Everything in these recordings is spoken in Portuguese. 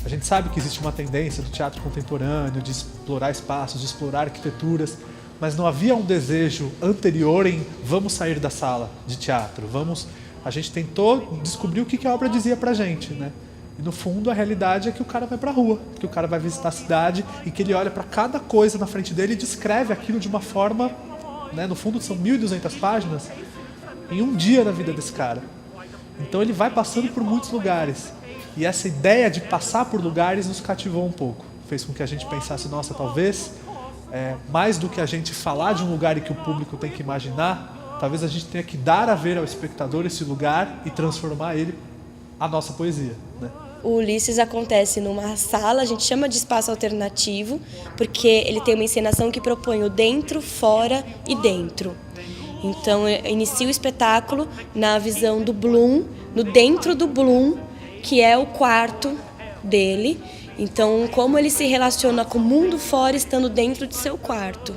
A gente sabe que existe uma tendência do teatro contemporâneo de explorar espaços, de explorar arquiteturas, mas não havia um desejo anterior em vamos sair da sala de teatro, A gente tentou descobrir o que a obra dizia pra gente, né? E no fundo a realidade é que o cara vai pra rua, que o cara vai visitar a cidade e que ele olha para cada coisa na frente dele e descreve aquilo de uma forma, né? No fundo são 1.200 páginas em um dia na vida desse cara. Então ele vai passando por muitos lugares. E essa ideia de passar por lugares nos cativou um pouco. Fez com que a gente pensasse, nossa, talvez, mais do que a gente falar de um lugar e que o público tem que imaginar, talvez a gente tenha que dar a ver ao espectador esse lugar e transformar ele a nossa poesia, né? O Ulisses acontece numa sala, a gente chama de espaço alternativo, porque ele tem uma encenação que propõe o dentro, fora e dentro. Então, inicia o espetáculo na visão do Bloom, no dentro do Bloom, que é o quarto dele. Então, como ele se relaciona com o mundo fora, estando dentro de seu quarto.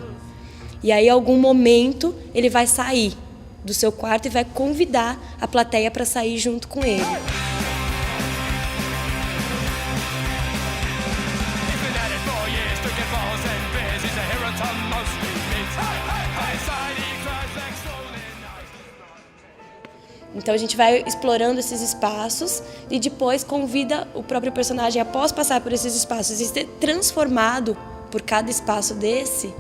E aí, em algum momento, ele vai sair do seu quarto e vai convidar a plateia para sair junto com ele. Então a gente vai explorando esses espaços e depois convida o próprio personagem, após passar por esses espaços e ser transformado por cada espaço desse,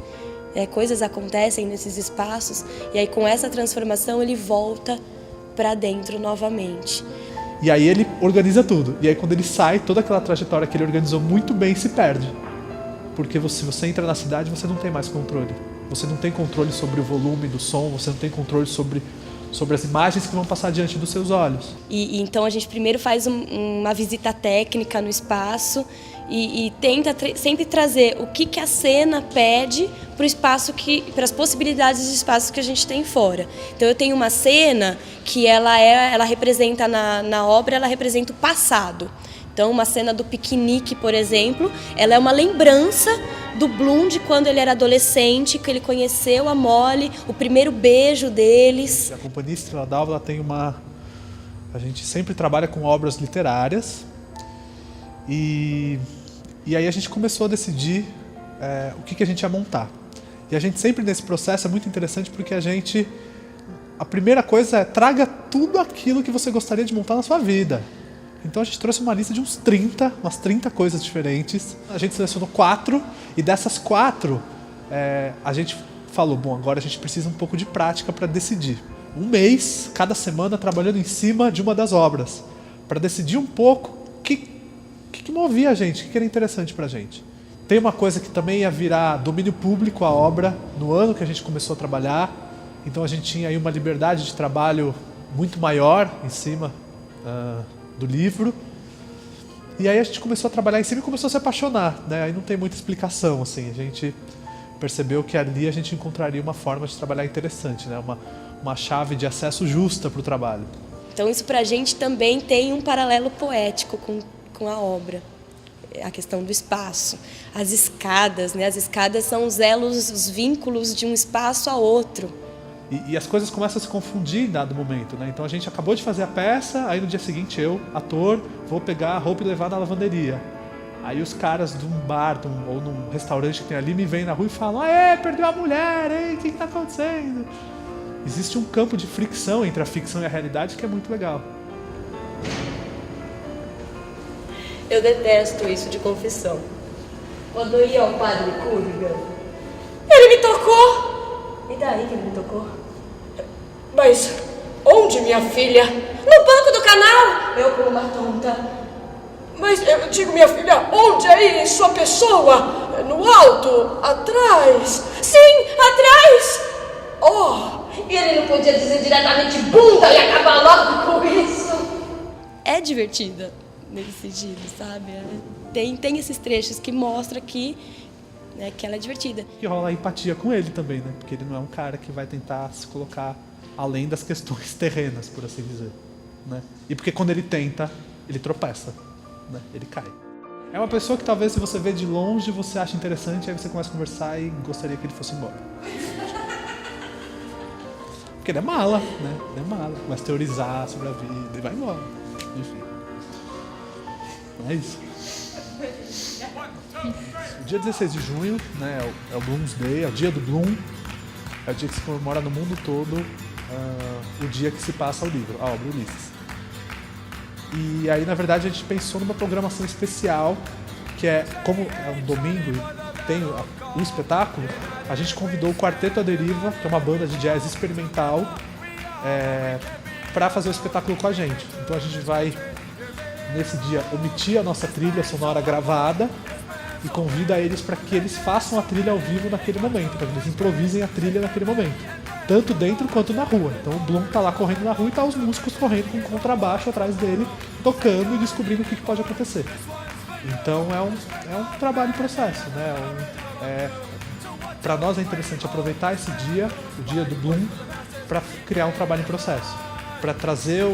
coisas acontecem nesses espaços, e aí com essa transformação ele volta para dentro novamente. E aí ele organiza tudo. E aí quando ele sai, toda aquela trajetória que ele organizou muito bem se perde. Porque se você entra na cidade, você não tem mais controle. Você não tem controle sobre o volume do som, você não tem controle sobre as imagens que vão passar diante dos seus olhos. E então a gente primeiro faz uma visita técnica no espaço e tenta sempre trazer o que a cena pede para o espaço, para as possibilidades de espaço que a gente tem fora. Então eu tenho uma cena que ela representa na obra, ela representa o passado. Então uma cena do piquenique, por exemplo, ela é uma lembrança do Bloom de quando ele era adolescente, que ele conheceu a Molly, o primeiro beijo deles. A Companhia Estrela d'Alva tem a gente sempre trabalha com obras literárias e aí a gente começou a decidir o que a gente ia montar. E a gente sempre nesse processo é muito interessante porque a primeira coisa é traga tudo aquilo que você gostaria de montar na sua vida. Então a gente trouxe uma lista de umas 30 coisas diferentes. A gente selecionou 4 e dessas 4 a gente falou, bom, agora a gente precisa um pouco de prática para decidir. Um mês, cada semana, trabalhando em cima de uma das obras, para decidir um pouco o que movia a gente, o que era interessante para a gente. Tem uma coisa que também ia virar domínio público a obra no ano que a gente começou a trabalhar, então a gente tinha aí uma liberdade de trabalho muito maior em cima do livro. E aí a gente começou a trabalhar em cima e começou a se apaixonar, né? Aí não tem muita explicação, assim. A gente percebeu que ali a gente encontraria uma forma de trabalhar interessante, né? Uma chave de acesso justa para o trabalho. Então isso pra gente também tem um paralelo poético com a obra. A questão do espaço. As escadas, né? As escadas são os elos, os vínculos de um espaço a outro. E as coisas começam a se confundir em dado momento, né? Então a gente acabou de fazer a peça, aí no dia seguinte eu, ator, vou pegar a roupa e levar na lavanderia. Aí os caras de um bar ou num restaurante que tem ali me vêm na rua e falam: perdeu a mulher, hein? O que está acontecendo? Existe um campo de fricção entre a ficção e a realidade que é muito legal. Eu detesto isso de confissão. Quando eu ia ao padre Curiga, ele me tocou! E daí que ele me tocou? Mas onde, minha filha? No banco do canal! Eu como uma tonta. Mas eu digo, minha filha, onde aí? Em sua pessoa? No alto? Atrás? Sim, atrás! E ele não podia dizer diretamente bunda e acabar logo com isso? É divertida nesse sentido, sabe? Tem esses trechos que mostram que ela é divertida. E rola empatia com ele também, né? Porque ele não é um cara que vai tentar se colocar além das questões terrenas, por assim dizer, né? E porque quando ele tenta, ele tropeça, né? Ele cai. É uma pessoa que talvez se você vê de longe, você acha interessante, aí você começa a conversar e gostaria que ele fosse embora. Porque ele é mala, né? Ele é mala. Começa a teorizar sobre a vida e vai embora. Enfim. É isso. O dia 16 de junho, né, é o Bloom's Day, é o dia do Bloom, é o dia que se comemora no mundo todo o dia que se passa o livro, a obra Ulisses. E aí, na verdade, a gente pensou numa programação especial, que é, como é um domingo e tem o espetáculo, a gente convidou o Quarteto à Deriva, que é uma banda de jazz experimental, para fazer o espetáculo com a gente. Então a gente vai, nesse dia, omitir a nossa trilha sonora gravada e convida eles para que eles façam a trilha ao vivo naquele momento, para que eles improvisem a trilha naquele momento, tanto dentro quanto na rua. Então o Bloom tá lá correndo na rua e tá os músicos correndo com contrabaixo atrás dele, tocando e descobrindo o que pode acontecer. Então é um trabalho em processo, né? Para nós é interessante aproveitar esse dia, o dia do Bloom, para criar um trabalho em processo, para trazer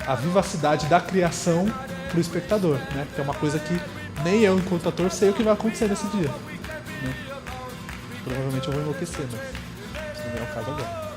a vivacidade da criação para o espectador, né? Que é uma coisa que nem eu, enquanto ator, sei o que vai acontecer nesse dia, né? Provavelmente eu vou enlouquecer, mas isso não é o caso agora.